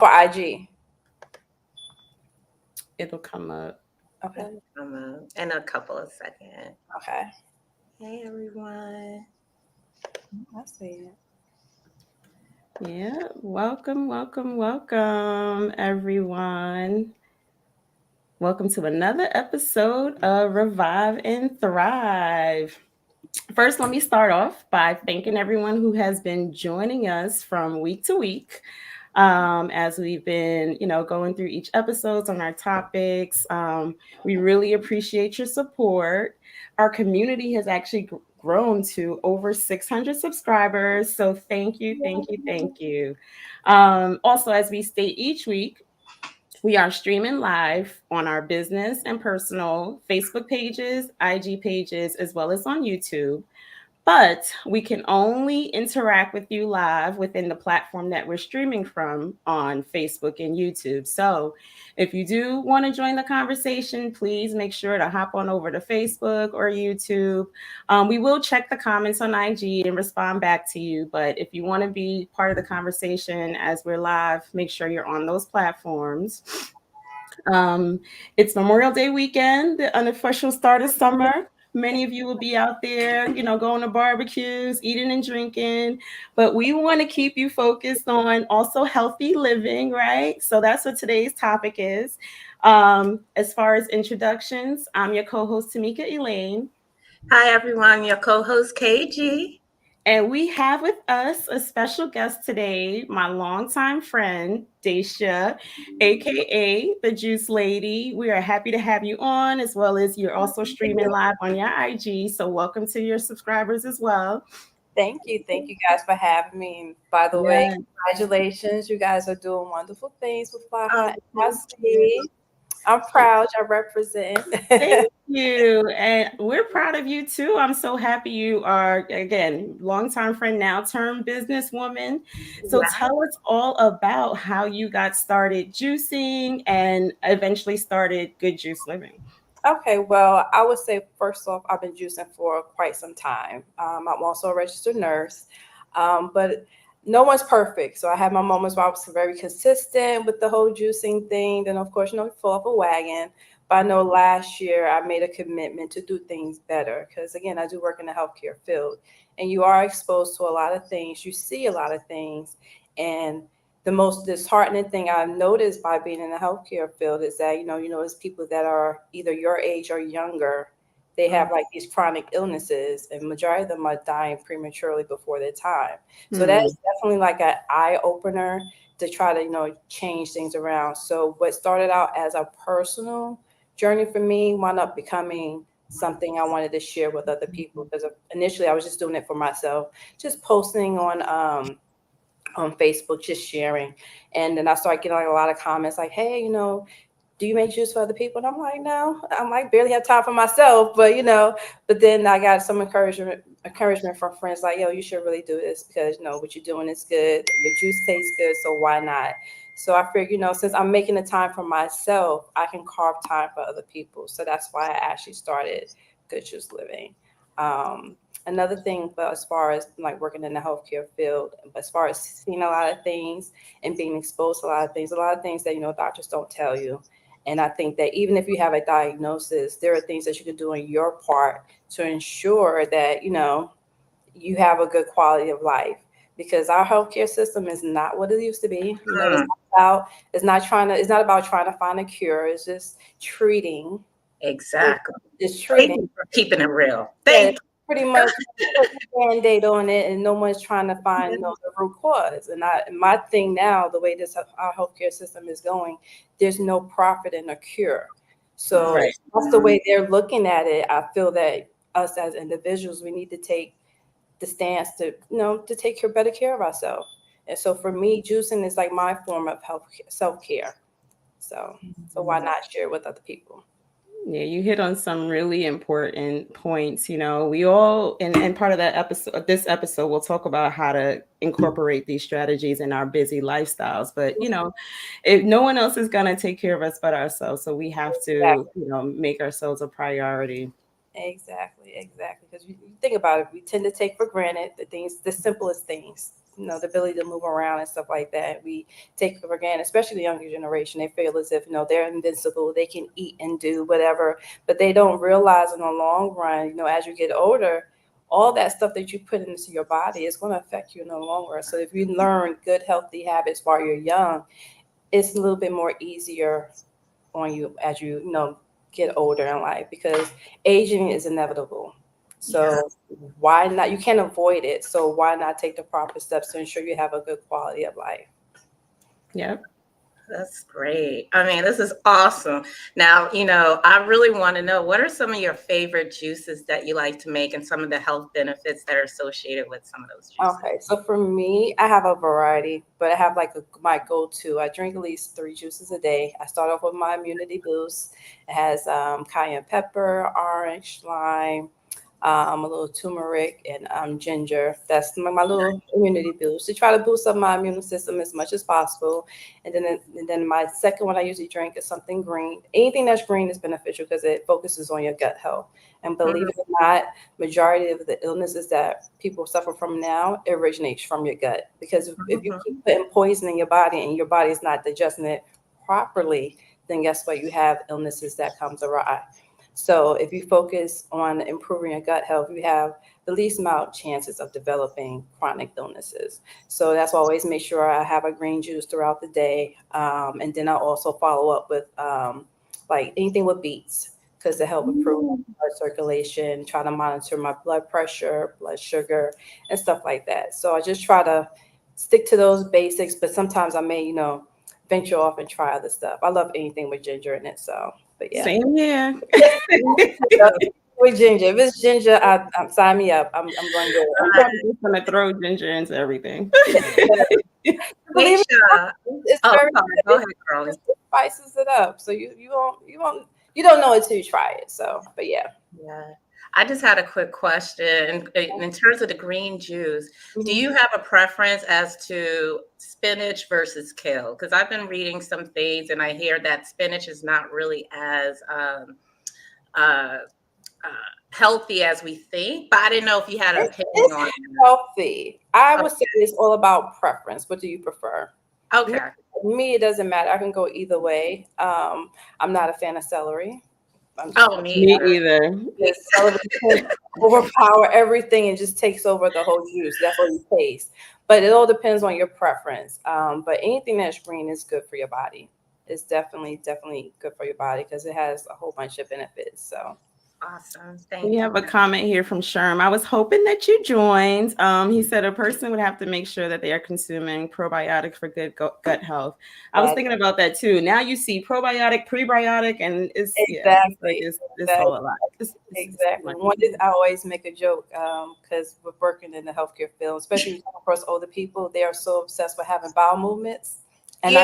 For IG. It'll come up. Okay. In a couple of seconds. Okay. Hey everyone. I see it. Yeah, welcome, everyone. Welcome to another episode of Revive and Thrive. First, let me start off by thanking everyone who has been joining us from week to week. As we've been, going through each episodes on our topics. We really appreciate your support. Our community has actually grown to over 600 subscribers. So thank you. Also, as we state each week, we are streaming live on our business and personal Facebook pages, IG pages, as well as on YouTube. But we can only interact with you live within the platform that we're streaming from on Facebook and YouTube. So if you do want to join the conversation, please make sure to hop on over to Facebook or YouTube. We will check the comments on IG and respond back to you. But if you want to be part of the conversation as we're live, make sure you're on those platforms. It's Memorial Day weekend, the unofficial start of summer. Many of you will be out there, going to barbecues, eating and drinking. But we want to keep you focused on also healthy living, right? So that's what today's topic is. As far as introductions, I'm your co-host, Tamika Elaine. Hi everyone, your co-host KG. And we have with us a special guest today, my longtime friend, Daisha, aka the Juice Lady. We are happy to have you on, as well as you're also streaming live on your IG. So welcome to your subscribers as well. Thank you. Thank you guys for having me. And by the way, Yeah. congratulations. You guys are doing wonderful things with Fly High Thank NYC. I'm proud y'all represent. Thank you. And we're proud of you too. I'm so happy you are, again, longtime friend, now term businesswoman. So tell us all about how you got started juicing and eventually started Good Juice Living. Okay, well, I would say first off, I've been juicing for quite some time. I'm also a registered nurse, but no one's perfect. So I had my moments where I was very consistent with the whole juicing thing. Then, of course, you fall off a wagon. But I know last year I made a commitment to do things better because, again, I do work in the healthcare field, and you are exposed to a lot of things. You see a lot of things, and the most disheartening thing I've noticed by being in the healthcare field is that, you notice people that are either your age or younger, they have like these chronic illnesses, and majority of them are dying prematurely before their time. So that is definitely like an eye opener to try to, change things around. So what started out as a personal journey for me wound up becoming something I wanted to share with other people, because initially I was just doing it for myself, just posting on Facebook, just sharing. And then I started getting like a lot of comments like, hey, do you make juice for other people? And I'm like, no, I'm like barely have time for myself, but then I got some encouragement from friends like, yo, you should really do this because what you're doing is good. Your juice tastes good, so why not? So I figured, since I'm making the time for myself, I can carve time for other people. So that's why I actually started Good Juice Living. Another thing, but as far as like working in the healthcare field, as far as seeing a lot of things and being exposed to a lot of things that doctors don't tell you. And I think that even if you have a diagnosis, there are things that you can do on your part to ensure that you have a good quality of life. Because our healthcare system is not what it used to be. It's not about trying to find a cure. It's just treating. Exactly. Just treating. Thank you for keeping it real. Thank you. Pretty much put a band-aid on it, and no one's trying to find the root cause. And my thing now, the way our healthcare system is going, there's no profit in a cure. So that's the way they're looking at it. I feel that us as individuals, we need to take the stance to to take better care of ourselves. And so for me, juicing is like my form of self-care. So why not share it with other people? Yeah, you hit on some really important points. We all, and part of that episode, this episode, we'll talk about how to incorporate these strategies in our busy lifestyles. But, if no one else is going to take care of us but ourselves, so we have to, make ourselves a priority. Exactly. Because you think about it, we tend to take for granted the simplest things. the ability to move around and stuff like that. We take it for granted, especially the younger generation. They feel as if, they're invincible. They can eat and do whatever, but they don't realize in the long run, as you get older, all that stuff that you put into your body is going to affect you in the long run. So if you learn good, healthy habits while you're young, it's a little bit more easier on you as get older in life, because aging is inevitable. So why not? You can't avoid it. So why not take the proper steps to ensure you have a good quality of life? Yep. That's great. I mean, this is awesome. Now, I really want to know, what are some of your favorite juices that you like to make and some of the health benefits that are associated with some of those juices? Okay, so for me, I have a variety, but I have my go-to. I drink at least 3 juices a day. I start off with my immunity boost. It has cayenne pepper, orange, lime, a little turmeric, and ginger. That's my little immunity boost to try to boost up my immune system as much as possible. And then my second one I usually drink is something green. Anything that's green is beneficial because it focuses on your gut health. And believe it or not, majority of the illnesses that people suffer from now originates from your gut. Because if you keep putting poison in your body and your body is not digesting it properly, then guess what? You have illnesses that comes awry. So if you focus on improving your gut health, you have the least amount chances of developing chronic illnesses. So that's why I always make sure I have a green juice throughout the day. And then I'll also follow up with like anything with beets, because to help improve blood circulation, try to monitor my blood pressure, blood sugar, and stuff like that. So I just try to stick to those basics, but sometimes I may, venture off and try other stuff. I love anything with ginger in it. So, but yeah. Same here. With ginger. If it's ginger, sign me up. I'm going to do it. I'm just going to throw ginger into everything. Believe it, it's very sorry. Go ahead, Carly. It spices it up. So you don't know it till you try it. So, but yeah. Yeah. I just had a quick question. In terms of the green juice, do you have a preference as to spinach versus kale? Because I've been reading some things and I hear that spinach is not really as healthy as we think. But I didn't know if you had an opinion on it. Healthy. I would say it's all about preference. What do you prefer? Okay. Me, it doesn't matter. I can go either way. I'm not a fan of celery. Me either. Celery can overpower everything and just takes over the whole juice. That's what you taste. But it all depends on your preference. But anything that's green is good for your body. It's definitely good for your body because it has a whole bunch of benefits. So. Awesome. Thank you. We have a comment here from Sherm. I was hoping that you joined. He said a person would have to make sure that they are consuming probiotics for good gut health. I was thinking about that too. Now you see probiotic, prebiotic, and it's all a lot. Exactly. I always make a joke because we're working in the healthcare field, especially across older people. They are so obsessed with having bowel movements. And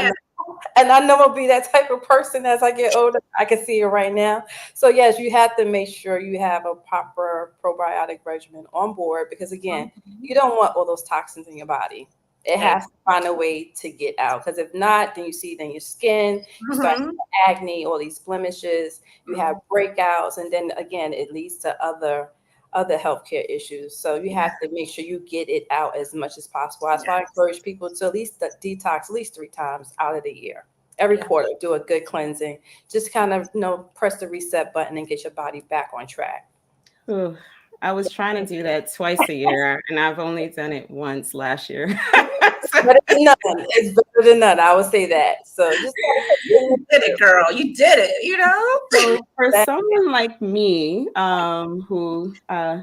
I know I'll be that type of person as I get older. I can see it right now. So yes, you have to make sure you have a proper probiotic regimen on board because again, you don't want all those toxins in your body. It has to find a way to get out because if not, then you see it in your skin, you start having acne, all these blemishes, you have breakouts, and then again, it leads to other healthcare issues. So you have to make sure you get it out as much as possible. That's why I encourage people to at least detox at least 3 times out of the year. Every quarter, do a good cleansing. Just kind of, press the reset button and get your body back on track. Ooh, I was trying to do that twice a year, and I've only done it once last year. It's better than none. I would say that. So just you did it, girl. You did it, So for someone like me, who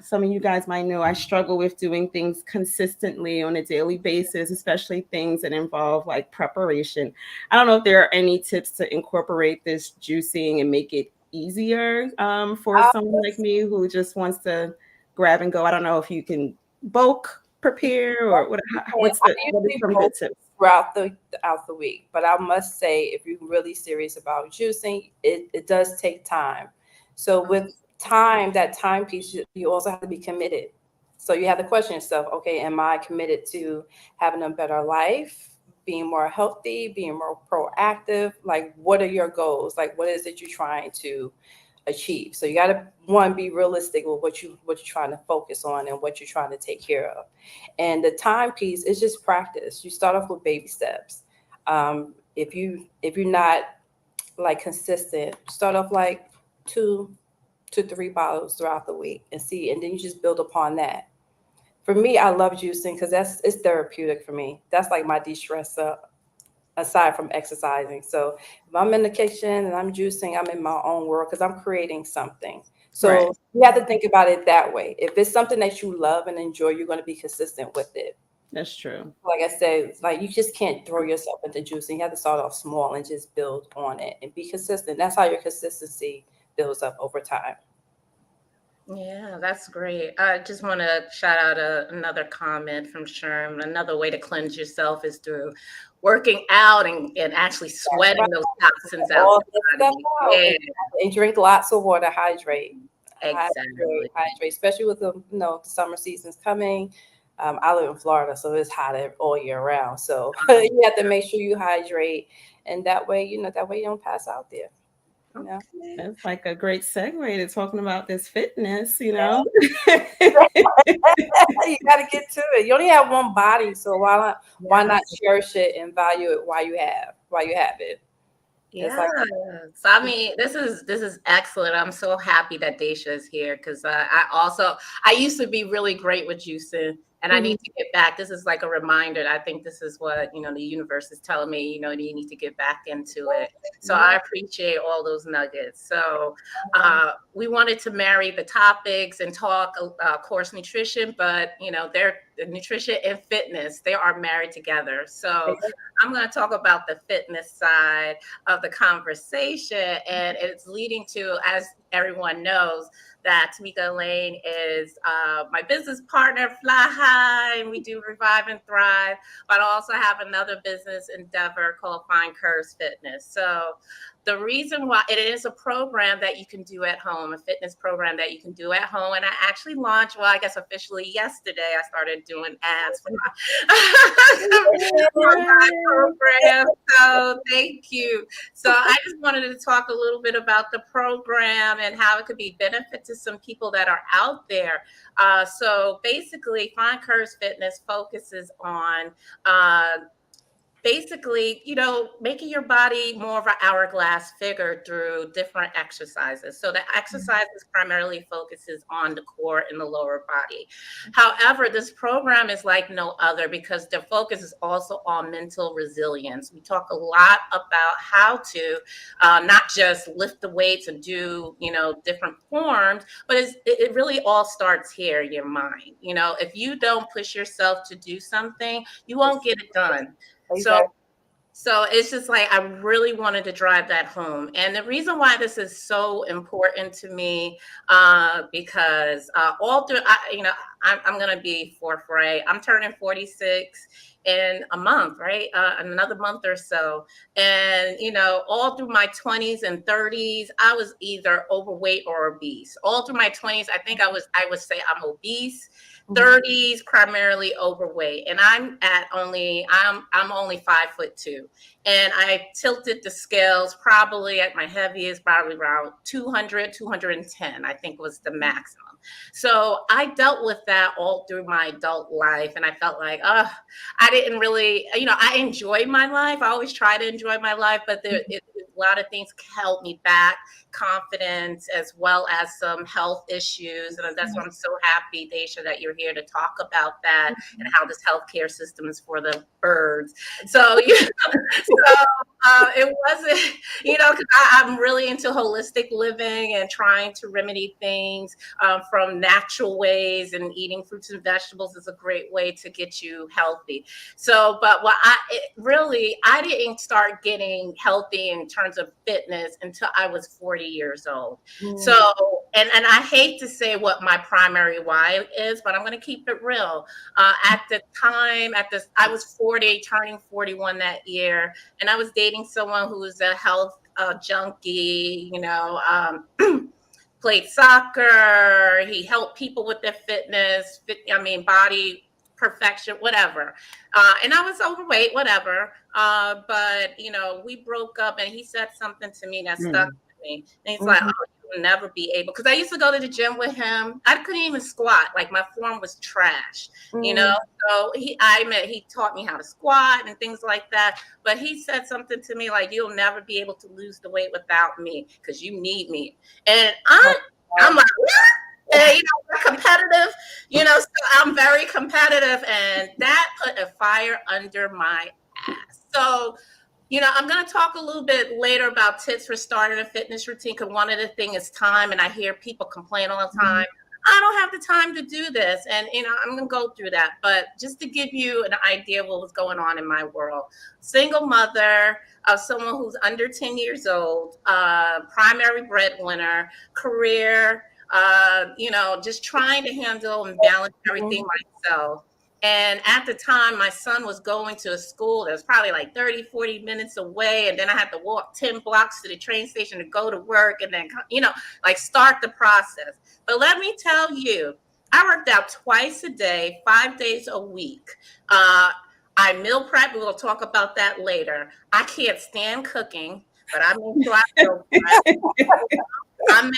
some of you guys might know, I struggle with doing things consistently on a daily basis, especially things that involve like preparation. I don't know if there are any tips to incorporate this juicing and make it easier for someone like me who just wants to grab and go. I don't know if you can bulk prepare or what's some good tips throughout the week. But I must say, if you're really serious about juicing, it does take time. So with time, that time piece, you also have to be committed. So you have to question yourself, okay, am I committed to having a better life, being more healthy, being more proactive? Like, what are your goals? Like, what is it you're trying to achieve. So you got to, one, be realistic with what you're trying to focus on and what you're trying to take care of. And the time piece is just practice. You start off with baby steps. If you're not like consistent, start off like 2 to 3 bottles throughout the week and see, and then you just build upon that. For me, I love juicing because it's therapeutic for me. That's like my de-stressor aside from exercising. So if I'm in the kitchen and I'm juicing, I'm in my own world because I'm creating something. So Right. you have to think about it that way. If it's something that you love and enjoy, you're going to be consistent with it. That's true. Like I said, like you just can't throw yourself into juicing. You have to start off small and just build on it and be consistent. That's how your consistency builds up over time. Yeah, that's great. I just want to shout out another comment from Sherm. Another way to cleanse yourself is through working out and actually sweating those toxins out All of this your stuff body. out. Yeah, And drink lots of water, hydrate. exactly. Hydrate, especially with the summer seasons coming. I live in Florida, so it's hot all year round. So you have to make sure you hydrate, and that way you don't pass out there. You know? That's like a great segue to talking about this fitness, you know. You got to get to it. You only have one body, so why not cherish it and value it while you have it? Yeah. So I mean, this is excellent. I'm so happy that Daisha is here because I used to be really great with juicing, and I need to get back. This is like a reminder. I think this is what the universe is telling me. You need to get back into it. So I appreciate all those nuggets. So we wanted to marry the topics and talk, of course, nutrition, but they're nutrition and fitness. They are married together. So I'm going to talk about the fitness side of the conversation, and it's leading to, as everyone knows, that Tamika Lane is my business partner, Fly High, and we do Revive and Thrive, but I also have another business endeavor called Fine Curves Fitness. So the reason why it is a program that you can do at home, a fitness program that you can do at home. And I actually launched, I guess officially yesterday, I started doing ads for my program. So thank you. So I just wanted to talk a little bit about the program and how it could be benefit to some people that are out there. So basically, Fine Curves Fitness focuses on basically, making your body more of an hourglass figure through different exercises. So the exercises primarily focuses on the core and the lower body. However, this program is like no other because the focus is also on mental resilience. We talk a lot about how to not just lift the weights and do, different forms, but it really all starts here in your mind. If you don't push yourself to do something, you won't get it done. So it's just like I really wanted to drive that home. And the reason why this is so important to me, because all through, I'm going to be forthright. I'm turning 46 in a month, right? Another month or so. And, all through my 20s and 30s, I was either overweight or obese. All through my 20s, I think I would say I'm obese. 30s, primarily overweight. And I'm only 5'2". And I tilted the scales probably at my heaviest, probably around 200, 210, I think was the maximum. So I dealt with that all through my adult life. And I felt like, I didn't really, I enjoyed my life. I always try to enjoy my life, but a lot of things held me back, confidence, as well as some health issues. And that's why I'm so happy, Daisha, that you're here to talk about that and how this healthcare system is for the birds. So, it wasn't, because I'm really into holistic living and trying to remedy things from natural ways, and eating fruits and vegetables is a great way to get you healthy. So, but I didn't start getting healthy in terms of fitness until I was 40 years old. So, and I hate to say what my primary why is, but I'm going to keep it real. At the time, I was 40, turning 41 that year, and I was dating someone who was a health junkie, played soccer. He helped people with their fitness, body perfection, whatever. And I was overweight, whatever. But, we broke up, and he said something to me that stuck with me. And he's like, oh, you will never be able, because I used to go to the gym with him. I couldn't even squat. Like my form was trash, you know? So he taught me how to squat and things like that. But he said something to me like, you'll never be able to lose the weight without me because you need me. And I'm like, what? And, we're competitive, so I'm very competitive, and that put a fire under my ass. So, I'm going to talk a little bit later about tips for starting a fitness routine, because one of the things is time, and I hear people complain all the time. I don't have the time to do this. And, I'm going to go through that. But just to give you an idea of what was going on in my world, single mother of someone who's under 10 years old, primary breadwinner, career, just trying to handle and balance everything myself. And at the time, my son was going to a school that was probably like 30, 40 minutes away. And then I had to walk 10 blocks to the train station to go to work and then, start the process. But let me tell you, I worked out twice a day, 5 days a week. I meal prep. We'll talk about that later. I can't stand cooking, but I make sure I meal prep. I'm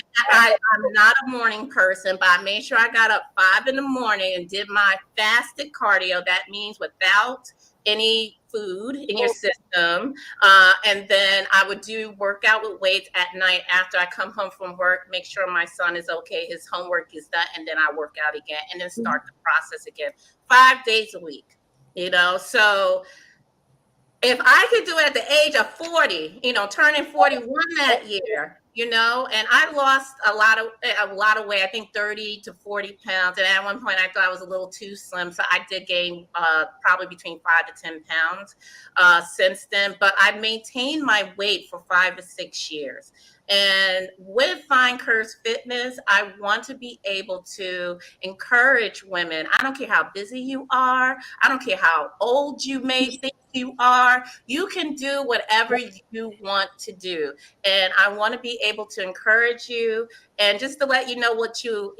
not a morning person, but I made sure I got up 5 in the morning and did my fasted cardio. That means without any food in your system. And then I would do workout with weights at night after I come home from work, make sure my son is okay, his homework is done, and then I work out again and then start the process again. 5 days a week, So if I could do it at the age of 40, turning 41 that year, and I lost a lot of weight, I think 30 to 40 pounds. And at one point I thought I was a little too slim. So I did gain probably between 5 to 10 pounds since then, but I maintained my weight for 5 to 6 years. And with Find Curves Fitness, I want to be able to encourage women. I don't care how busy you are. I don't care how old you may think you are. You can do whatever you want to do. And I want to be able to encourage you and just to let you know what you'll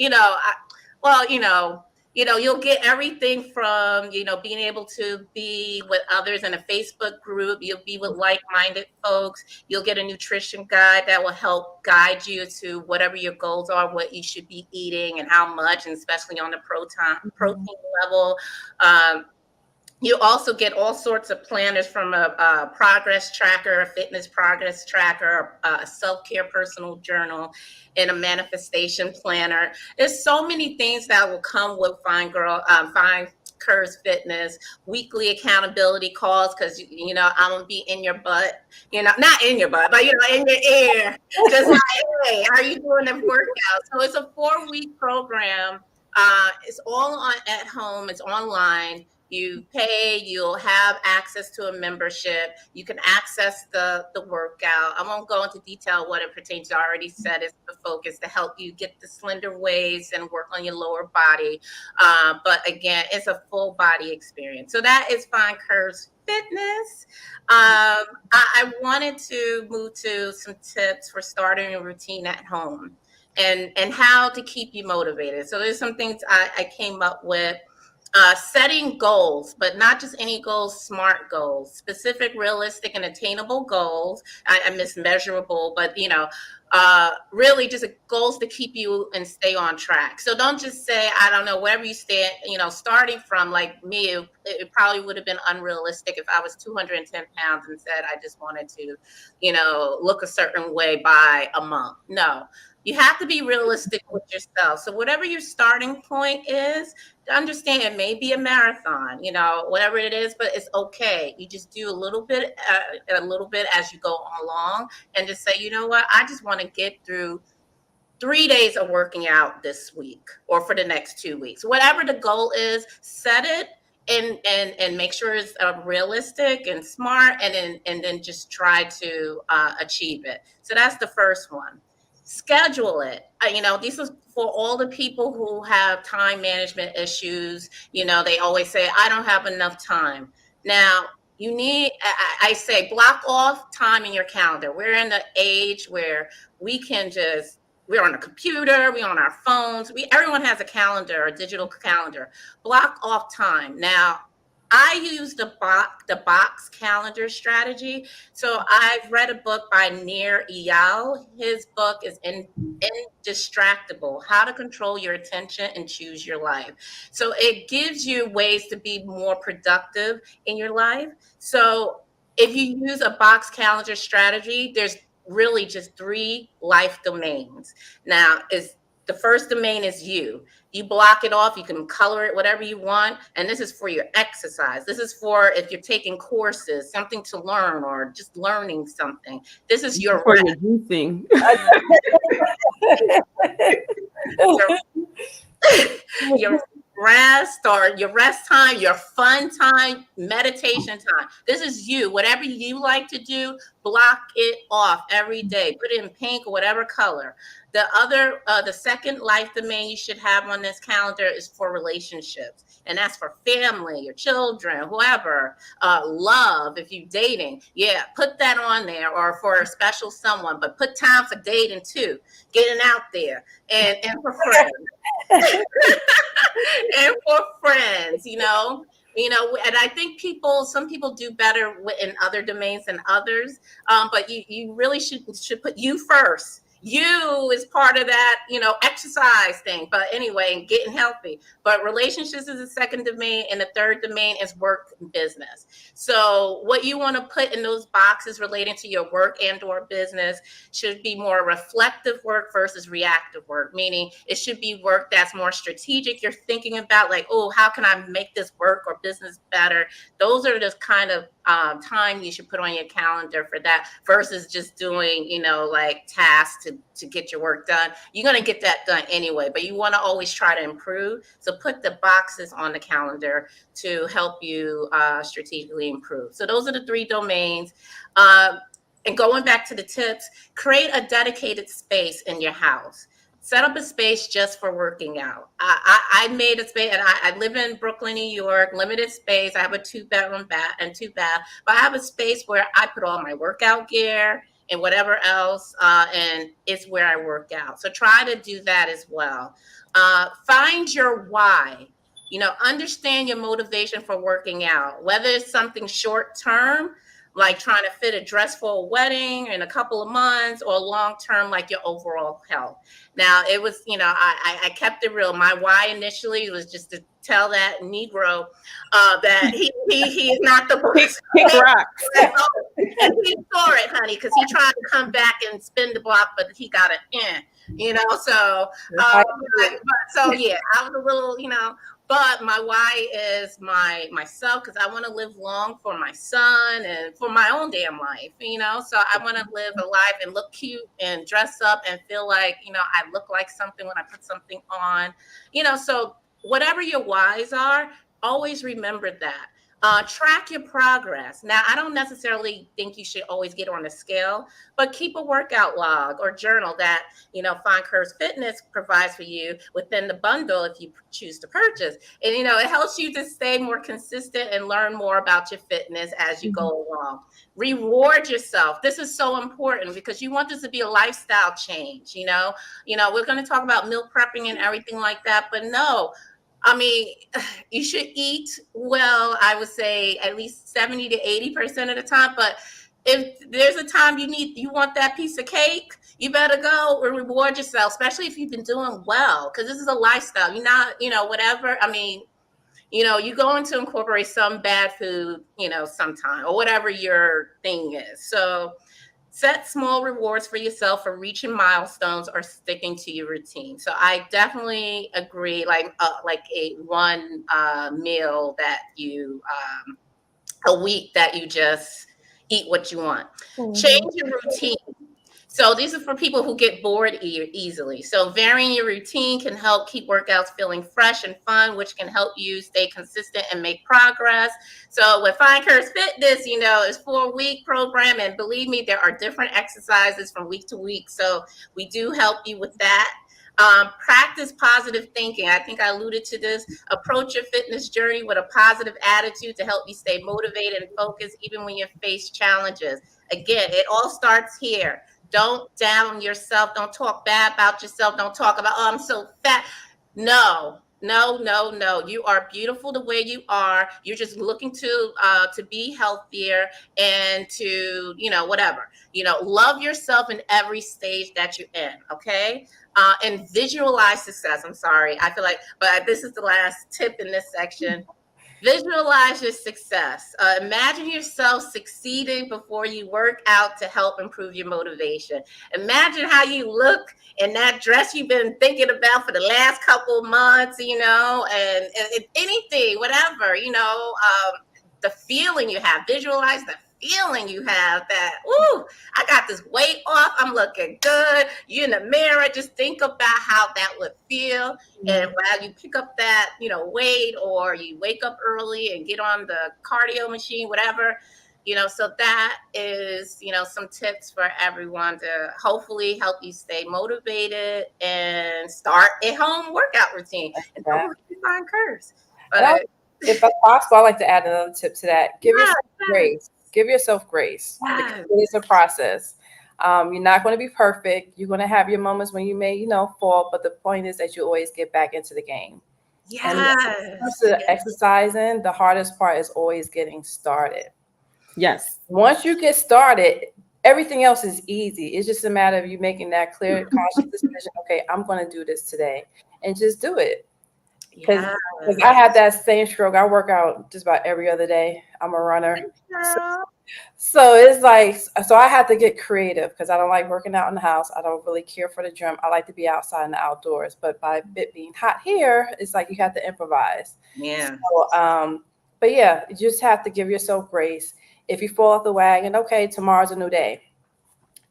get everything from, being able to be with others in a Facebook group. You'll be with like-minded folks. You'll get a nutrition guide that will help guide you to whatever your goals are, what you should be eating and how much, and especially on the protein level. You also get all sorts of planners from a progress tracker, a fitness progress tracker, a self-care personal journal, and a manifestation planner. There's so many things that will come with Find Curves Fitness, weekly accountability calls, because, I'm going to be in your butt, not in your butt, but, in your ear. Just like, hey, how are you doing the workout? So it's a 4-week program. It's all at home. It's online. You pay, you'll have access to a membership. You can access the workout. I won't go into detail what it pertains to. I already said it's the focus to help you get the slender waist and work on your lower body. But again, it's a full body experience. So that is Find Curves Fitness. I wanted to move to some tips for starting a routine at home and how to keep you motivated. So there's some things I came up with. Setting goals, but not just any goals, SMART goals, specific, realistic, and attainable goals. I miss measurable, but really just goals to keep you and stay on track. So don't just say, I don't know, wherever you stand, starting from like me, it probably would have been unrealistic if I was 210 pounds and said, I just wanted to, look a certain way by a month. No, you have to be realistic with yourself. So whatever your starting point is, understand it may be a marathon, whatever it is, but it's okay. You just do a little bit as you go along, and just say, you know what, I just want to get through 3 days of working out this week or for the next 2 weeks. Whatever the goal is, set it and make sure it's realistic and smart, and then just try to achieve it. So that's the first one. Schedule it. This is for all the people who have time management issues. They always say, I don't have enough time. Now, I say, block off time in your calendar. We're in the age where we're on a computer, we're on our phones. Everyone has a calendar, a digital calendar. Block off time. Now, I use the box calendar strategy. So I've read a book by Nir Eyal. His book is Indistractable: How to Control Your Attention and Choose Your Life. So it gives you ways to be more productive in your life. So if you use a box calendar strategy, there's really just 3 life domains. Now, is the first domain is you. You block it off, you can color it whatever you want. And this is for your exercise. This is for if you're taking courses, something to learn, or just learning something. This is your For rest. your juicing. Your rest, or your rest time, your fun time, meditation time. This is you. Whatever you like to do, block it off every day. Put it in pink or whatever color. The second life domain you should have on this calendar is for relationships, and that's for family, your children, whoever. Love, if you're dating, yeah, put that on there, or for a special someone. But put time for dating too, getting out there, and for friends. And for friends, and I think some people do better in other domains than others. But you really should put you first. You is part of that, exercise thing. But anyway, and getting healthy. But relationships is the second domain, and the third domain is work and business. So what you want to put in those boxes relating to your work and or business should be more reflective work versus reactive work, meaning it should be work that's more strategic. You're thinking about like, oh, how can I make this work or business better? Those are the kind of time you should put on your calendar for that, versus just doing, like tasks to get your work done. You're going to get that done anyway, but you want to always try to improve. So put the boxes on the calendar to help you strategically improve. So those are the 3 domains. And going back to the tips, create a dedicated space in your house. Set up a space just for working out. I made a space, and I live in Brooklyn, New York, limited space. I have a 2-bedroom and 2 bath, but I have a space where I put all my workout gear and whatever else, and it's where I work out. So try to do that as well. Find your why. Understand your motivation for working out, whether it's something short term, like trying to fit a dress for a wedding in a couple of months, or long term, like your overall health. Now, it was, I kept it real. My why initially was just to tell that Negro that he is not the boss. Kick rocks. And he saw it, honey, because he tried to come back and spin the block, but he got it in, so, so yeah, I was a little, but my why is myself, because I want to live long for my son and for my own damn life, so I want to live a life and look cute and dress up and feel like, I look like something when I put something on, so whatever your whys are, always remember that. Track your progress. Now, I don't necessarily think you should always get on a scale, but keep a workout log or journal that, Fine Curves Fitness provides for you within the bundle if you choose to purchase. And, it helps you to stay more consistent and learn more about your fitness as you go along. Reward yourself. This is so important because you want this to be a lifestyle change. We're going to talk about meal prepping and everything like that, but no. I mean, you should eat well, I would say at least 70 to 80% of the time. But if there's a time you want that piece of cake, you better go and reward yourself, especially if you've been doing well, because this is a lifestyle. You're not, whatever. I mean, you're going to incorporate some bad food, sometime, or whatever your thing is. So set small rewards for yourself for reaching milestones or sticking to your routine. So I definitely agree, like a one meal that you a week that you just eat what you want. Change your routine. So these are for people who get bored easily. So varying your routine can help keep workouts feeling fresh and fun, which can help you stay consistent and make progress. So with Fine Curves Fitness, it's 4-week program. And believe me, there are different exercises from week to week. So we do help you with that. Practice positive thinking. I think I alluded to this. Approach your fitness journey with a positive attitude to help you stay motivated and focused even when you face challenges. Again, it all starts here. Don't down yourself. Don't talk bad about yourself. Don't talk about, oh, I'm so fat. No, No, no, no. You are beautiful the way you are. You're just looking to be healthier and to, whatever. Love yourself in every stage that you're in, okay? And visualize success. I'm sorry. I feel like, but this is the last tip in this section. Visualize your success. Imagine yourself succeeding before you work out to help improve your motivation. Imagine how you look in that dress you've been thinking about for the last couple of months, and anything, whatever, the feeling you have. Visualize the feeling you have that, ooh, I got this weight off. I'm looking good. You in the mirror, just think about how that would feel. And while you pick up that, weight, or you wake up early and get on the cardio machine, whatever, so that is, some tips for everyone to hopefully help you stay motivated and start a home workout routine. And don't let me find curves. But if possible, I like to add another tip to that. Give yourself grace. Give yourself grace. Yes. It's a process. You're not going to be perfect. You're going to have your moments when you may, fall, but the point is that you always get back into the game. Yes. And exercising, the hardest part is always getting started. Yes. Once you get started, everything else is easy. It's just a matter of you making that clear, conscious decision. Okay, I'm going to do this today, and just do it. Because I had that same stroke. I work out just about every other day. I'm a runner. So it's like, so I have to get creative because I don't like working out in the house. I don't really care for the gym. I like to be outside in the outdoors. But by it being hot here, it's like you have to improvise. Yeah. So, but yeah, you just have to give yourself grace. If you fall off the wagon, okay, tomorrow's a new day.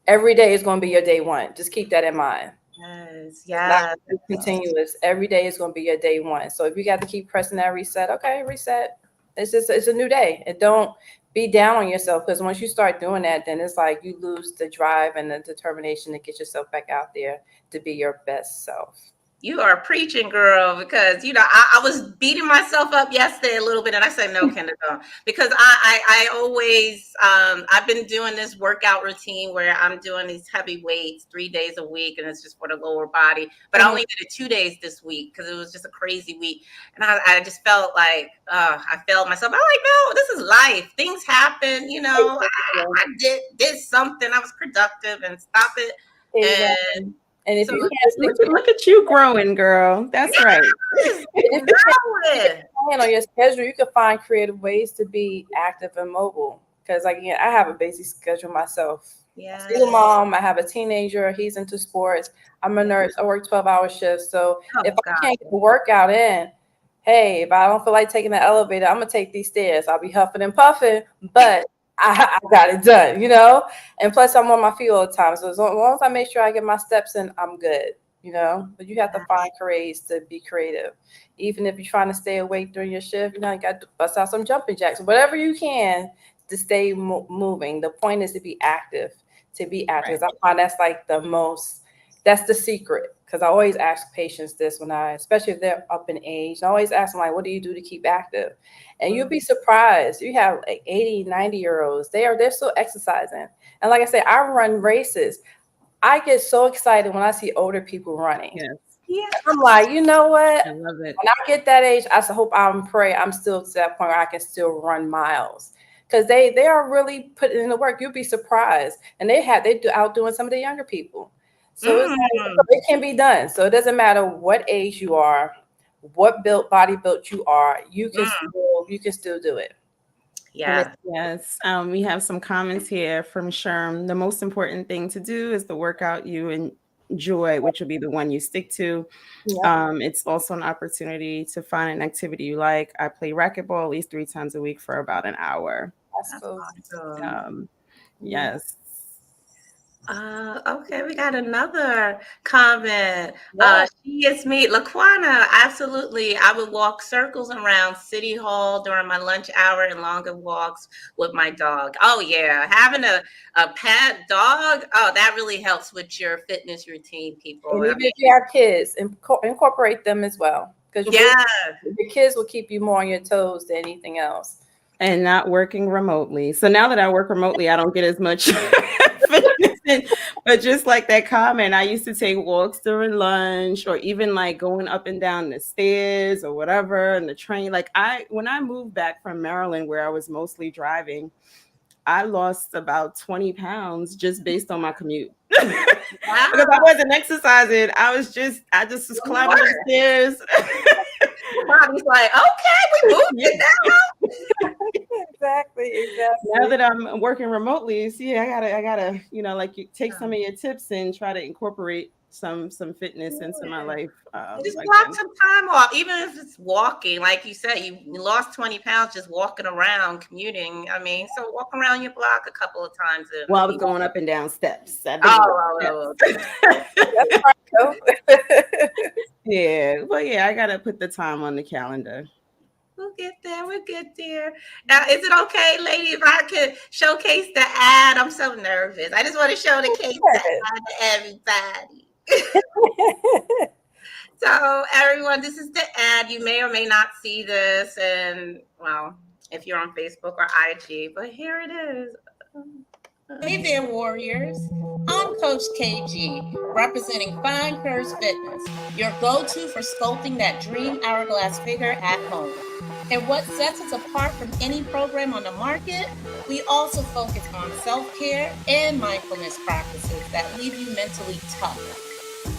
Every day is going to be your day one. Just keep that in mind. Yes, yeah. Continuous. Every day is going to be your day one. So if you got to keep pressing that reset, okay, reset. It's a new day. And don't be down on yourself, because once you start doing that, then it's like you lose the drive and the determination to get yourself back out there to be your best self. You are preaching, girl, because I was beating myself up yesterday a little bit, and I said no, Kendra, don't, because I always I've been doing this workout routine where I'm doing these heavy weights 3 days a week, and it's just for the lower body. But I only did it 2 days this week because it was just a crazy week, and I just felt like I failed myself. I'm like, no, this is life. Things happen, I did something. I was productive, and stop it. Exactly. And if So you can't look at you growing, girl. That's right. if you can't plan on your schedule, you can find creative ways to be active and mobile. Because again, I have a busy schedule myself. Yeah. Single mom, I have a teenager, he's into sports. I'm a nurse, I work 12-hour shifts. So if I can't get the workout in, hey, if I don't feel like taking the elevator, I'm gonna take these stairs. I'll be huffing and puffing, but I got it done, and plus I'm on my feet all the time. So as long as I make sure I get my steps in, I'm good, but you have to find ways to be creative. Even if you're trying to stay awake during your shift, you got to bust out some jumping jacks, whatever you can to stay moving. The point is to be active, Right. I find that's like that's the secret. Because I always ask patients this especially if they're up in age, I always ask them, like, what do you do to keep active? And you'll be surprised. You have like 80, 90-year-olds. They're still exercising. And like I said, I run races. I get so excited when I see older people running. Yes. Yeah. I'm like, you know what? I love it. When I get that age, I hope and pray I'm still to that point where I can still run miles. Because they are really putting in the work. You'll be surprised. And they're outdoing some of the younger people. So it can be done. So it doesn't matter what age you are, what body built you are, you can still do it. Yeah. Yes. We have some comments here from Sherm. The most important thing to do is the workout you enjoy, which will be the one you stick to. Yeah. It's also an opportunity to find an activity you like. I play racquetball at least 3 times a week for about an hour. That's awesome. Yes. Okay, we got another comment. She is me, Laquana. Absolutely. I would walk circles around City Hall during my lunch hour and longer walks with my dog. Oh, yeah. Having a pet dog, that really helps with your fitness routine, people. And even if you have kids, incorporate them as well. Because your kids will keep you more on your toes than anything else. And not working remotely. So now that I work remotely, I don't get as much But just like that comment, I used to take walks during lunch or even like going up and down the stairs or whatever and the train. Like when I moved back from Maryland where I was mostly driving, I lost about 20 pounds just based on my commute. Wow. Because I wasn't exercising. I just was climbing the stairs. Body's like, okay, we moved it now. Exactly. Now that I'm working remotely, see, I gotta, like you take some of your tips and try to incorporate some fitness into my life. Just like block that. some time off, even if it's walking. Like you said, you lost 20 pounds just walking around, commuting. I mean, so walk around your block a couple of times. Well, I was going up and down steps. Oh. Yeah, but yeah, I gotta put the time on the calendar. We'll get there. Now, is it okay, lady, if I could showcase the ad? I'm so nervous. I just want to show the case ad to everybody. So, everyone, this is the ad. You may or may not see this, and well, if you're on Facebook or IG, but here it is. Hey there, warriors. I'm Coach KG, representing Fine Curves Fitness, your go-to for sculpting that dream hourglass figure at home. And what sets us apart from any program on the market, we also focus on self-care and mindfulness practices that leave you mentally tough.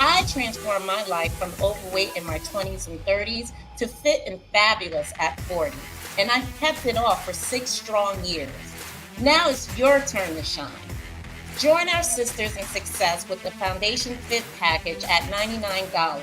I transformed my life from overweight in my 20s and 30s to fit and fabulous at 40, and I kept it off for 6 strong years. Now it's your turn to shine. Join our sisters in success with the Foundation Fit package at $99,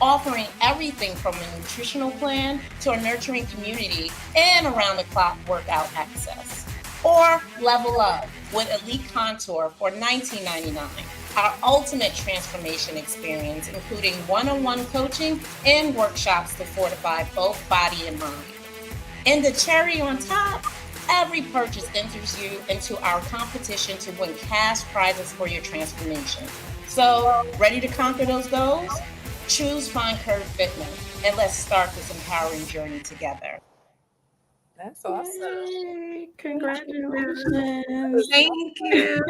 offering everything from a nutritional plan to a nurturing community and around-the-clock workout access. Or level up with Elite Contour for $19.99, our ultimate transformation experience, including one-on-one coaching and workshops to fortify both body and mind. And the cherry on top, every purchase enters you into our competition to win cash prizes for your transformation. So, ready to conquer those goals? Choose Fine Curve Fitness, and let's start this empowering journey together. That's awesome. Yay, congratulations. Thank you.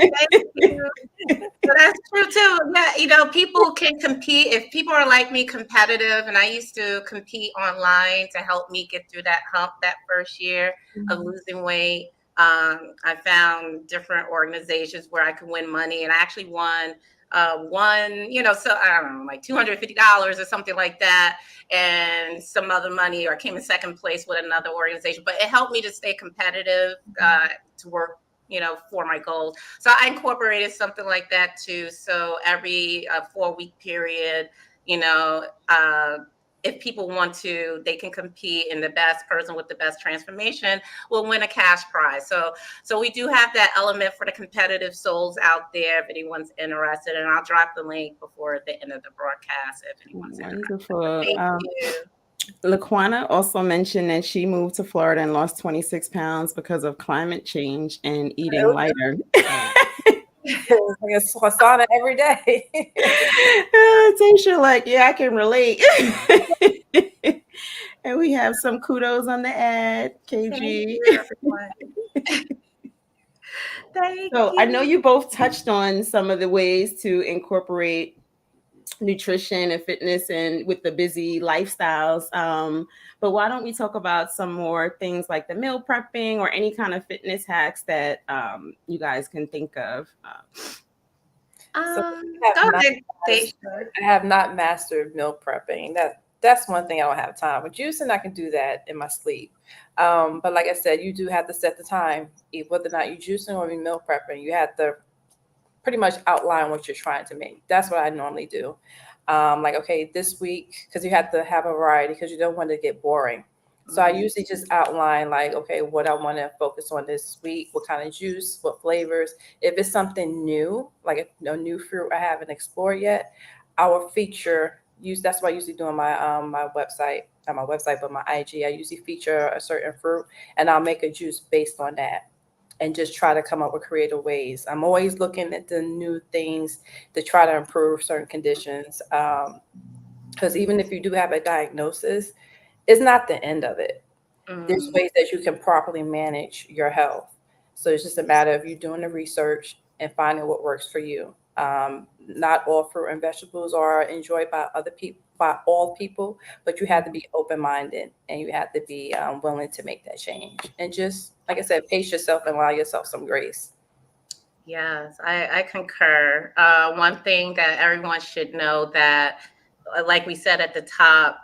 So that's true too. Yeah, people can compete. If people are like me, competitive, and I used to compete online to help me get through that hump that first year of losing weight. I found different organizations where I could win money, and I actually won so I don't know, like $250 or something like that, and some other money, or I came in second place with another organization. But it helped me to stay competitive, to work, for my goals. So I incorporated something like that too. So every 4-week period, if people want to, they can compete, and the best person with the best transformation will win a cash prize. So we do have that element for the competitive souls out there if anyone's interested, and I'll drop the link before the end of the broadcast if anyone's Wonderful. interested. Thank you. Laquana also mentioned that she moved to Florida and lost 26 pounds because of climate change and eating lighter. It's like a sauna every day. Tasha, I can relate. And we have some kudos on the ad, KG. Thank So you. I know you both touched on some of the ways to incorporate nutrition and fitness and with the busy lifestyles. But why don't we talk about some more things like the meal prepping or any kind of fitness hacks that you guys can think of? I have not mastered meal prepping. That's one thing I don't have time with. Juicing, I can do that in my sleep. But like I said, you do have to set the time, whether or not you're juicing or meal prepping. You have to pretty much outline what you're trying to make. That's what I normally do. Okay, this week, because you have to have a variety because you don't want to get boring. So I usually just outline okay, what I want to focus on this week, what kind of juice, what flavors. If it's something new, like a new fruit I haven't explored yet, I will that's what I usually do on my website, not my website, but my IG. I usually feature a certain fruit and I'll make a juice based on that and just try to come up with creative ways. I'm always looking at the new things to try to improve certain conditions. Because even if you do have a diagnosis, it's not the end of it. There's ways that you can properly manage your health. So it's just a matter of you doing the research, and finding what works for you. Not all fruit and vegetables are enjoyed by other people, by all people, but you have to be open minded and you have to be willing to make that change. And just like I said, pace yourself and allow yourself some grace. Yes, I concur. One thing that everyone should know that, like we said at the top,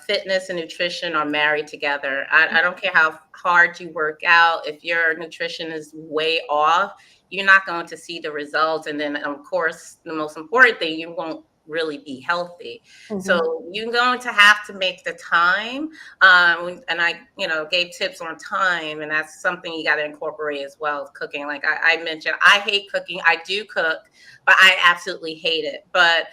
fitness and nutrition are married together. I don't care how hard you work out. If your nutrition is way off, you're not going to see the results. And then, of course, the most important thing, you won't really be healthy. Mhm. So you're going to have to make the time. And I, gave tips on time, and that's something you got to incorporate as well as cooking. Like I mentioned, I hate cooking. I do cook, but I absolutely hate it. But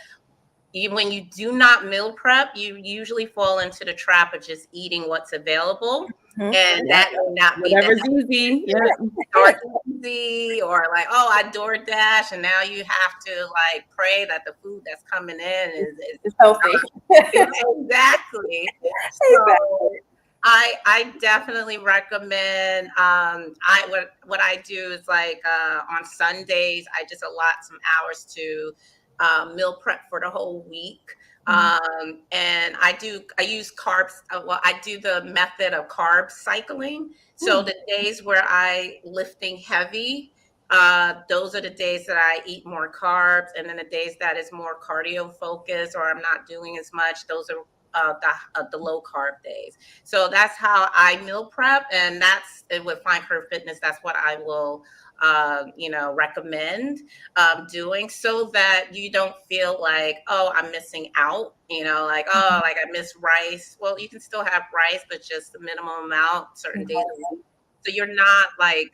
when you do not meal prep, you usually fall into the trap of just eating what's available. Mhm. And that will not be Whatever's easy. Yeah. easy, or like, oh, I DoorDash, and now you have to like pray that the food that's coming in is It's healthy. exactly. So I definitely recommend. What I do is like on Sundays, I just allot some hours to meal prep for the whole week. And I use carbs. I do the method of carb cycling. So the days where I lifting heavy, those are the days that I eat more carbs. And then the days that is more cardio focused or I'm not doing as much, those are the low carb days. So that's how I meal prep. And with Find Curve Fitness, that's what I will recommend doing, so that you don't feel like, oh, I'm missing out, like, oh, like I miss rice. Well, you can still have rice, but just the minimum amount certain days a week. So you're not like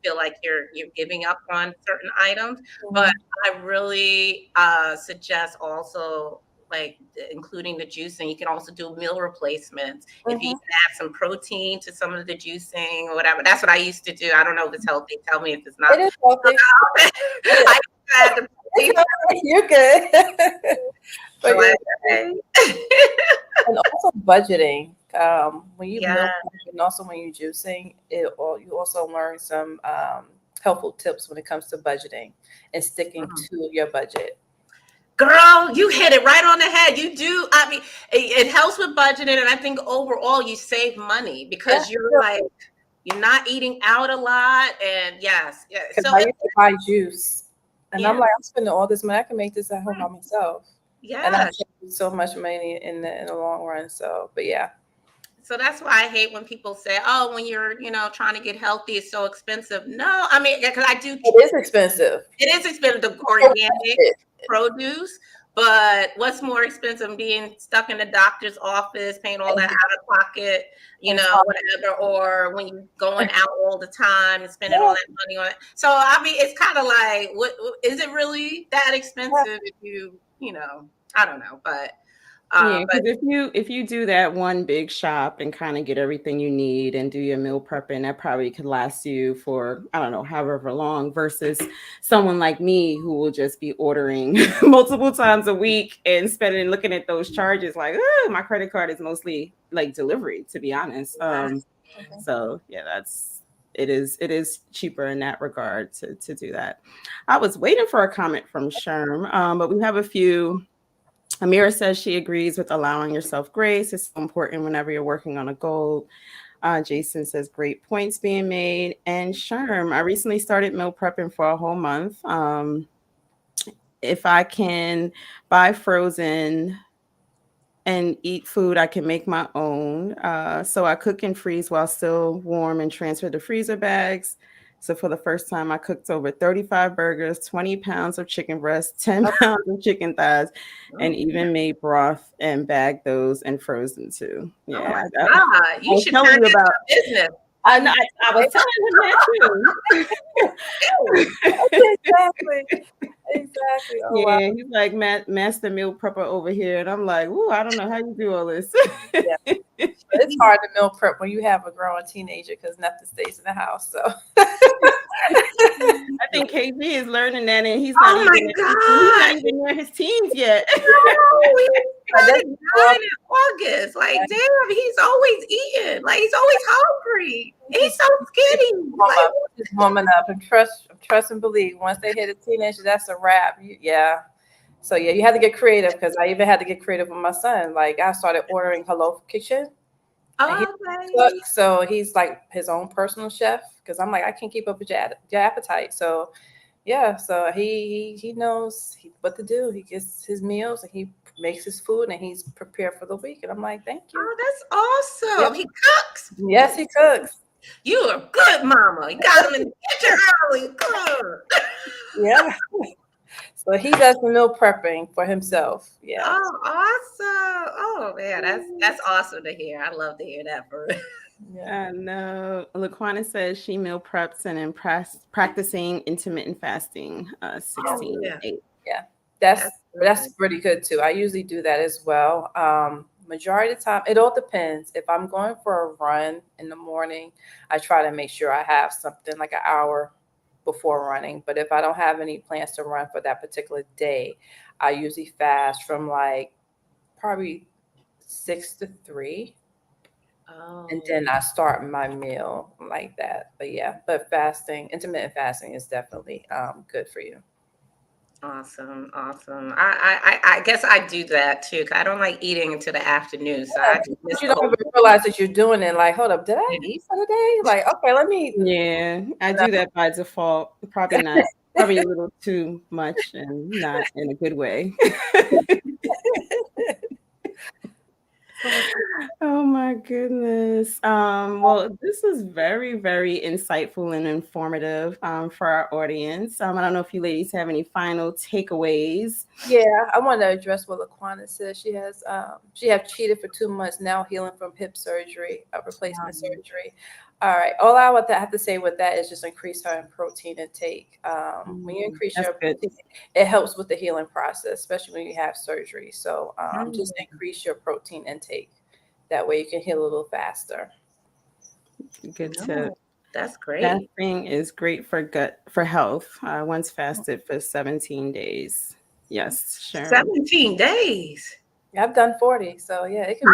feel like you're giving up on certain items. But I really suggest also like including the juicing. You can also do meal replacements. If you can add some protein to some of the juicing or whatever. That's what I used to do. I don't know if it's healthy. Tell me if it's not. It is healthy. I add the protein. You're good. But So and also budgeting. When you Yeah. meal prep and also when you're juicing, you also learn some helpful tips when it comes to budgeting and sticking to your budget. Girl, you hit it right on the head. You do. I mean, it helps with budgeting, and I think overall you save money because you're not eating out a lot. And yes, yeah. Because So I used to buy juice, and I'm Yeah. like, I'm spending all this money. I can make this at home by myself, and I yeah. save so much money in the long run. So, but yeah, So that's why I hate when people say, "Oh, when you're trying to get healthy, it's so expensive." No, I mean, because I do. it is expensive. It is expensive, the organic produce, but what's more expensive, being stuck in the doctor's office, paying all that out of pocket, whatever, or when you're going out all the time and spending all that money on it. So, I mean, it's kind of like, what is it really that expensive if I don't know, but Yeah, because if you do that one big shop and kind of get everything you need and do your meal prepping, that probably could last you for, I don't know, however long, versus someone like me who will just be ordering multiple times a week and spending, looking at those charges like, oh, my credit card is mostly like delivery, to be honest. So yeah, it is cheaper in that regard to do that. I was waiting for a comment from Sherm, but we have a few. Amira says she agrees with allowing yourself grace. It's so important whenever you're working on a goal. Jason says great points being made. And Sherm, I recently started meal prepping for a whole month. If I can buy frozen and eat food, I can make my own. So I cook and freeze while still warm and transfer the freezer bags. So for the first time, I cooked over 35 burgers, 20 pounds of chicken breast, 10 pounds of chicken thighs, and even made broth and bagged those and frozen too. Yeah, you should turn into a business. I know. I was telling him that Exactly. Oh, yeah, wow. he's like master meal prepper over here, and I'm like, ooh, I don't know how you do all this. It's hard to meal prep when you have a growing teenager because nothing stays in the house. So I think KB is learning that, and he's not Oh my even God. near his teens yet. No, we But that's started 9 in August. Like, damn, he's always eating. Like, he's always hungry. He's so skinny. Like, Just warming up and trust and believe. Once they hit a teenager, that's a wrap. Yeah. So yeah, you had to get creative because I even had to get creative with my son. Like I started ordering Hello Kitchen. And he okay. cooks, so he's like his own personal chef. Because I'm like, I can't keep up with your appetite. So yeah, so he knows what to do. He gets his meals and he makes his food and he's prepared for the week. And I'm like, thank you. Oh, that's awesome. Yep. He cooks. Yes, he cooks. You are good, mama. You got him in the kitchen early. Good. Yeah. So he does the meal prepping for himself. Yeah. Oh, awesome. Oh man, that's awesome to hear. I love to hear that for I know. Laquana says she meal preps and in practicing intermittent fasting. 16 yeah. 8. Yeah. That's pretty good too. I usually do that as well. Majority of the time, it all depends. If I'm going for a run in the morning, I try to make sure I have something like an hour before running. But if I don't have any plans to run for that particular day, I usually fast from like probably 6 to 3. Oh. And then I start my meal like that. But yeah, but intermittent fasting is definitely good for you. Awesome. I guess I do that too. 'Cause I don't like eating until the afternoon. So I just miss You the don't whole even realize that you're doing it. Like, hold up, did I eat for the day? Like, okay, let me. Yeah, I do that by default. Probably not. Probably a little too much and not in a good way. Oh my goodness. Well, this is very, very insightful and informative for our audience. I don't know if you ladies have any final takeaways. Yeah, I want to address what Laquana said. She have cheated for 2 months now, healing from hip surgery, replacement surgery. All right. All I would have to say with that is just increase her protein intake. When you increase That's your good. protein, it helps with the healing process, especially when you have surgery. So just increase your protein intake. That way you can heal a little faster. Good tip. That's great. Fasting is great for health. I once fasted for 17 days. Yes, sure. 17 days. I've done 40, so yeah, it can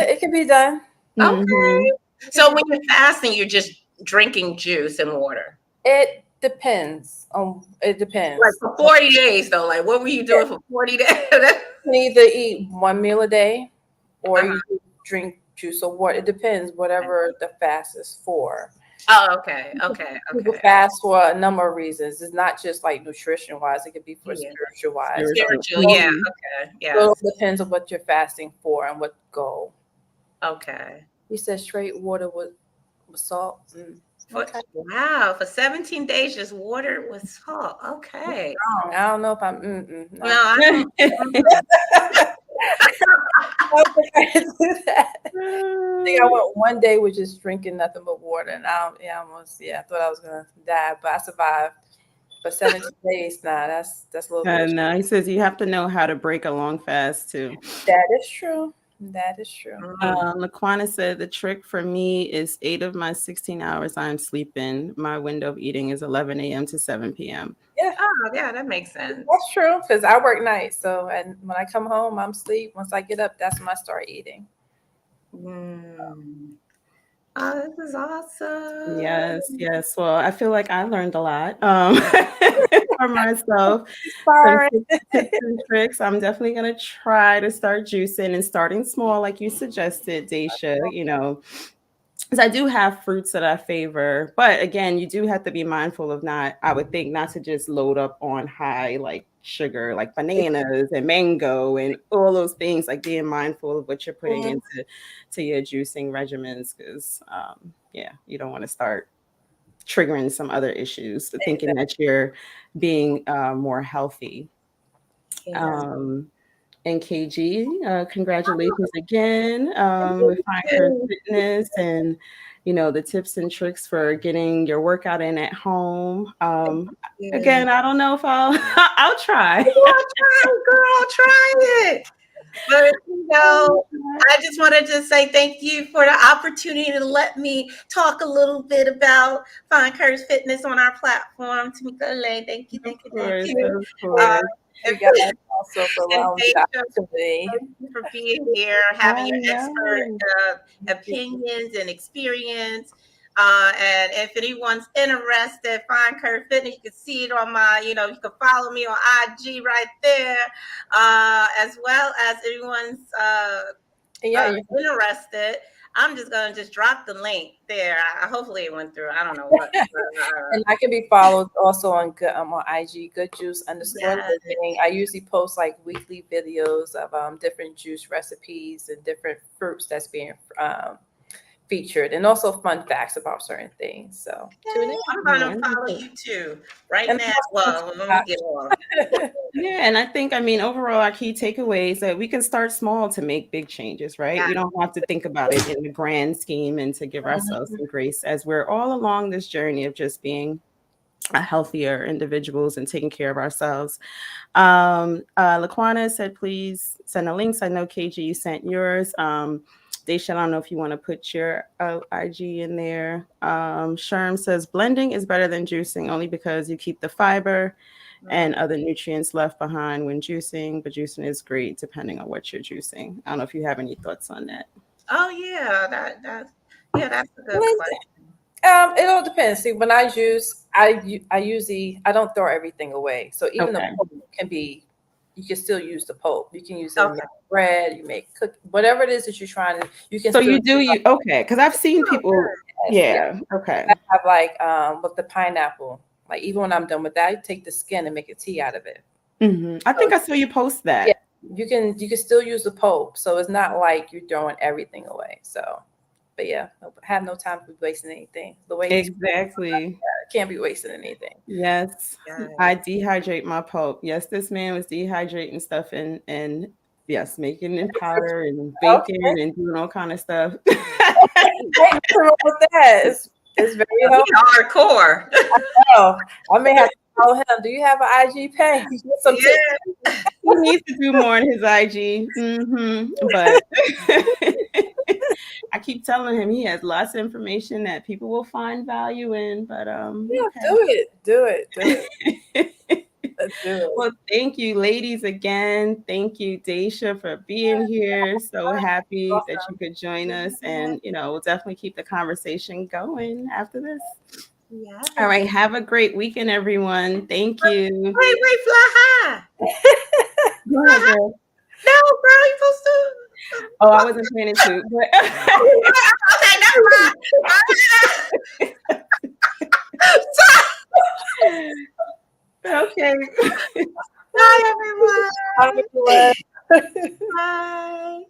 it can be done. Okay. Mhm. So when you're fasting, you're just drinking juice and water. It depends. It depends. Like for 40 days, though. Like, what were you doing for 40 days? You can either eat 1 meal a day or you drink juice or water. It depends, whatever the fast is for. Oh, okay. People fast for a number of reasons. It's not just like nutrition wise, it could be for Yeah. spiritual wise. Spiritual, yeah. Okay. Yeah. So it depends on what you're fasting for and what goal. Okay. You said straight water with salt. Okay. Wow. For 17 days, just water with salt. Okay. I don't know if I'm. No, I don't. I don't think I can do that. I think I went 1 day with just drinking nothing but water, and I thought I was gonna die, but I survived. But 17 days, nah, that's a little bit. No, he says you have to know how to break a long fast too. That is true. That is true. Laquana said the trick for me is 8 of my 16 hours I'm sleeping. My window of eating is 11 a.m. to 7 p.m. Yeah. Oh, yeah, that makes sense. That's true because I work nights, so and when I come home, I'm asleep. Once I get up, that's when I start eating. Oh, this is awesome. Yes. Well, I feel like I learned a lot for myself. Sorry. Some tips and tricks. I'm definitely going to try to start juicing and starting small, like you suggested, Daisha, because I do have fruits that I favor. But again, you do have to be mindful of not to just load up on high, like sugar, like bananas and mango and all those things, like being mindful of what you're putting into your juicing regimens, because you don't want to start triggering some other issues, thinking that you're being more healthy. And KG, congratulations again with Fine Fitness and the tips and tricks for getting your workout in at home. Again, I don't know if I'll try. Girl, try it. But I just wanted to say thank you for the opportunity to let me talk a little bit about Fine Curves Fitness on our platform. Tamika Lane, thank you, thank you, thank you. Of course. You guys also for And allowing me thank the opportunity. you for being here, having your expert opinions and experience. And if anyone's interested, Fine Curve Fitness, you can see it on my, you can follow me on IG right there, as well as anyone's interested. I'm just going to just drop the link there. Hopefully it went through. I don't know what. And I can be followed also on IG, Good Juice _ Yes. Living. I usually post like weekly videos of different juice recipes and different fruits that's being featured, and also fun facts about certain things. So tune in. I'm going to follow you too right now. Well, when we get off. Yeah, and I think, overall, our key takeaways that we can start small to make big changes, right? Yeah. We don't have to think about it in the grand scheme, and to give ourselves some grace as we're all along this journey of just being healthier individuals and taking care of ourselves. Laquana said, please send the links. I know, KG, you sent yours. Daisha, I don't know if you want to put your IG in there. Sherm says, blending is better than juicing only because you keep the fiber and other nutrients left behind when juicing, but juicing is great depending on what you're juicing. I don't know if you have any thoughts on that. Oh yeah, that's a good question. It all depends. See, when I juice, I usually don't throw everything away. So even the pulp can be, you can still use the pulp. You can use it to make bread, you make whatever it is that you're trying to. You can. So because I've seen people. Yeah. Okay. I have like with the pineapple. Like even when I'm done with that, I take the skin and make a tea out of it. I think I saw you post that. Yeah, you can still use the pulp, so it's not like you're throwing everything away. So, but yeah, have no time to be wasting anything. The way exactly, can't be wasting anything. Yes, I dehydrate my pulp. Yes, this man was dehydrating stuff and yes, making it powder and baking and doing all kind of stuff. What's wrong with that? It's very hardcore. I may have to follow him. Do you have an IG page? He needs to do more on his IG. But I keep telling him he has lots of information that people will find value in. But do it. Let's do it. Well, thank you, ladies, again. Thank you, Daisha, for being here. So happy that you could join us, and we'll definitely keep the conversation going after this. Yeah. All right. Have a great weekend, everyone. Thank you. Wait, fly high. Go ahead, girl. No, bro, you supposed to. Oh, I wasn't planning to. But... Okay, never mind. Okay. Bye, everyone. Bye. Bye.